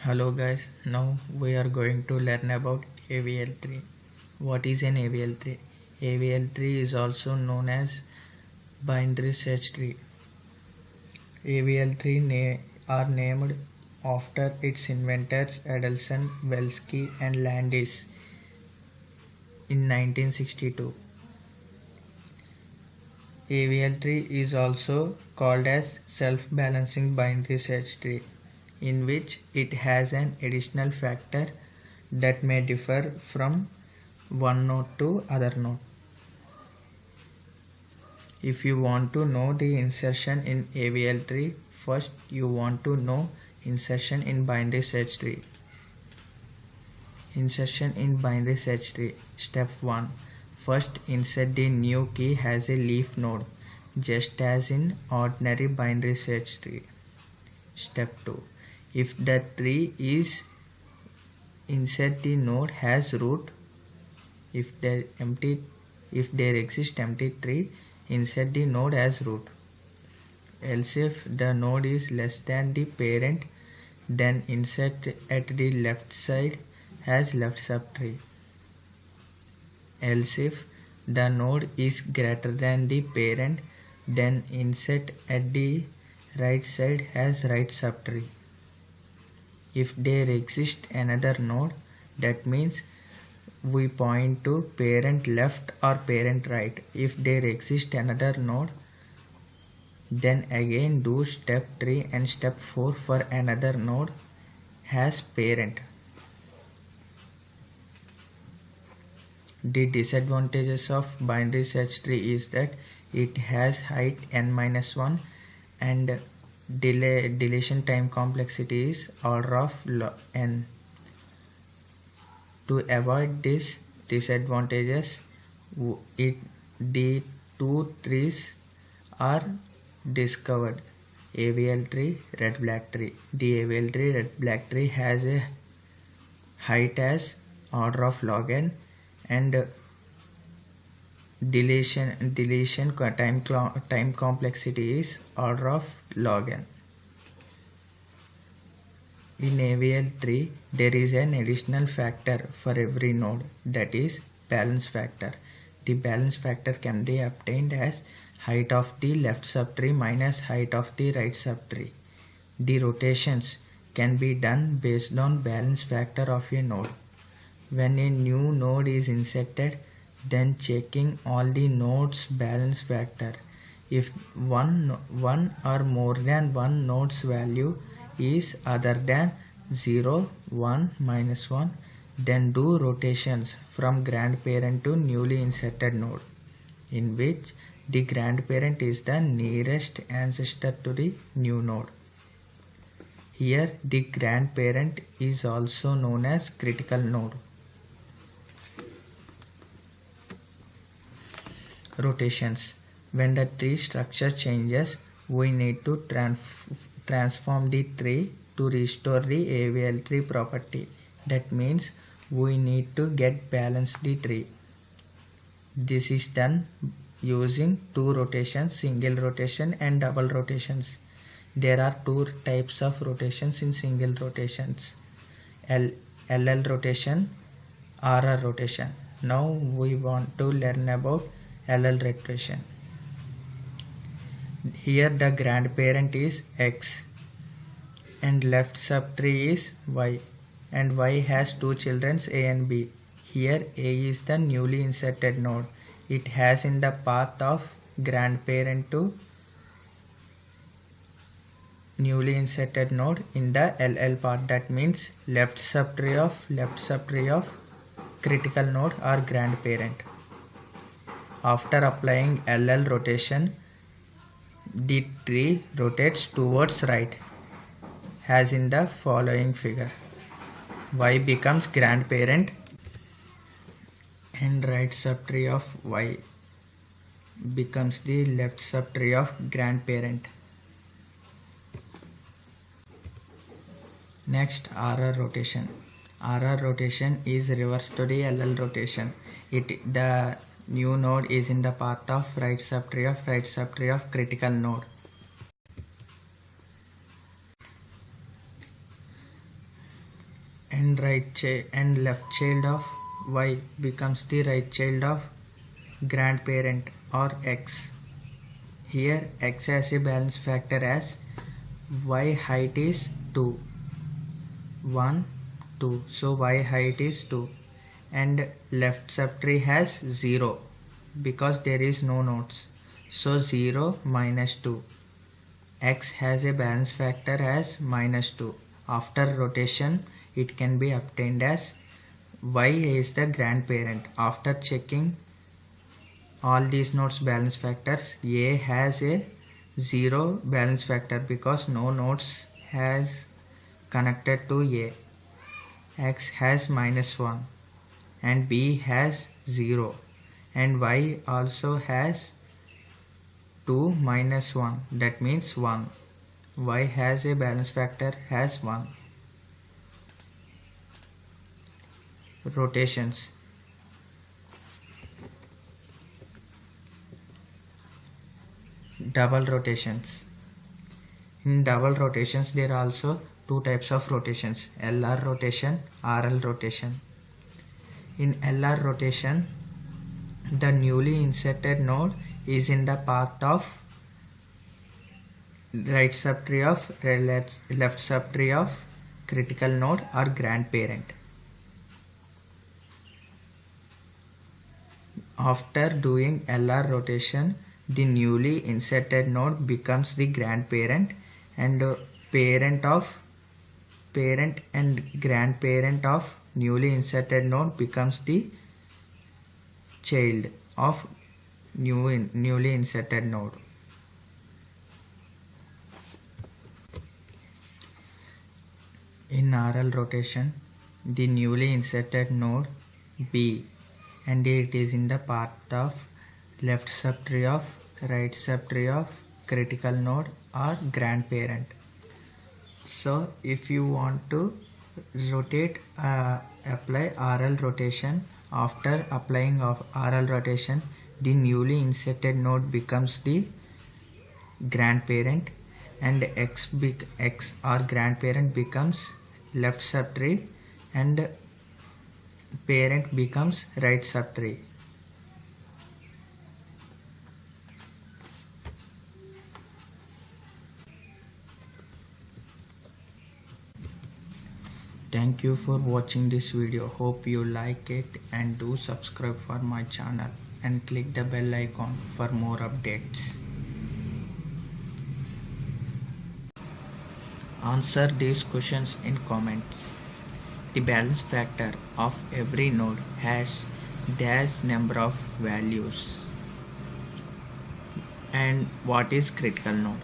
Hello guys, now we are going to learn about AVL tree. What is an AVL tree? AVL tree is also known as binary search tree. AVL tree are named after its inventors Adelson, Welski and Landis in 1962. AVL tree is also called as self-balancing binary search tree, in which it has an additional factor that may differ from one node to other node. If you want to know the insertion in AVL tree, first you want to know insertion in binary search tree. Insertion in binary search tree. Step 1. First insert the new key as a leaf node, just as in ordinary binary search tree. Step 2. If the tree is insert the node has root. If there exists empty tree, insert the node as root. Else if the node is less than the parent, then insert at the left side as left subtree. Else if the node is greater than the parent, then insert at the right side as right subtree. If there exists another node, that means we point to parent left or parent right. If there exists another node, then again do step 3 and step 4 for another node as parent. The disadvantages of binary search tree is that it has height n-1 and deletion time complexity is order of n. To avoid these disadvantages, the two trees are discovered: AVL tree, red black tree. The AVL tree, red black tree has a height as order of log n and deletion time complexity is order of log n. In AVL tree, there is an additional factor for every node, that is balance factor. The balance factor can be obtained as height of the left subtree minus height of the right subtree. The rotations can be done based on balance factor of a node. When a new node is inserted, then checking all the nodes' balance factor. If one or more than one node's value is other than 0, 1, minus 1, then do rotations from grandparent to newly inserted node, in which the grandparent is the nearest ancestor to the new node. Here the grandparent is also known as critical node. Rotations. When the tree structure changes, we need to transform the tree to restore the AVL tree property. That means we need to balance the tree. This is done using two rotations, single rotation and double rotations. There are two types of rotations in single rotations: LL rotation, RR rotation. Now we want to learn about LL rotation. Here the grandparent is X and left subtree is Y, and Y has two children A and B. Here A is the newly inserted node. It has in the path of grandparent to newly inserted node in the LL part. That means left subtree of critical node or grandparent. After applying LL rotation, the tree rotates towards right, as in the following figure. Y becomes grandparent and right subtree of Y becomes the left subtree of grandparent. Next, RR rotation. RR rotation is reverse to the LL rotation. The new node is in the path of right subtree of critical node. and left child of y becomes the right child of grandparent or x. Here x has a balance factor as y height is 2, 1, 2. So y height is 2 and left subtree has 0 because there is no nodes. So 0 minus 2. X has a balance factor as minus 2. After rotation it can be obtained as y is the grandparent. After checking all these nodes balance factors, a has a 0 balance factor because no nodes has connected to a. X has minus 1 and b has 0 and y also has 2 minus 1, that means 1. Y has a balance factor as 1. Rotations. Double rotations. In double rotations there are also two types of rotations, LR rotation, RL rotation. In LR rotation, the newly inserted node is in the path of right subtree of left subtree of critical node or grandparent. After doing LR rotation, the newly inserted node becomes the grandparent and parent and grandparent of newly inserted node becomes the child of newly inserted node. In RL rotation, the newly inserted node B and it is in the path of left subtree of right subtree of critical node or grandparent. So if you want to rotate, apply RL rotation. After applying of RL rotation, the newly inserted node becomes the grandparent and x or grandparent becomes left subtree and parent becomes right subtree. Thank you for watching this video. Hope you like it and do subscribe for my channel and click the bell icon for more updates. Answer these questions in comments. The balance factor of every node has dash number of values. And what is critical node?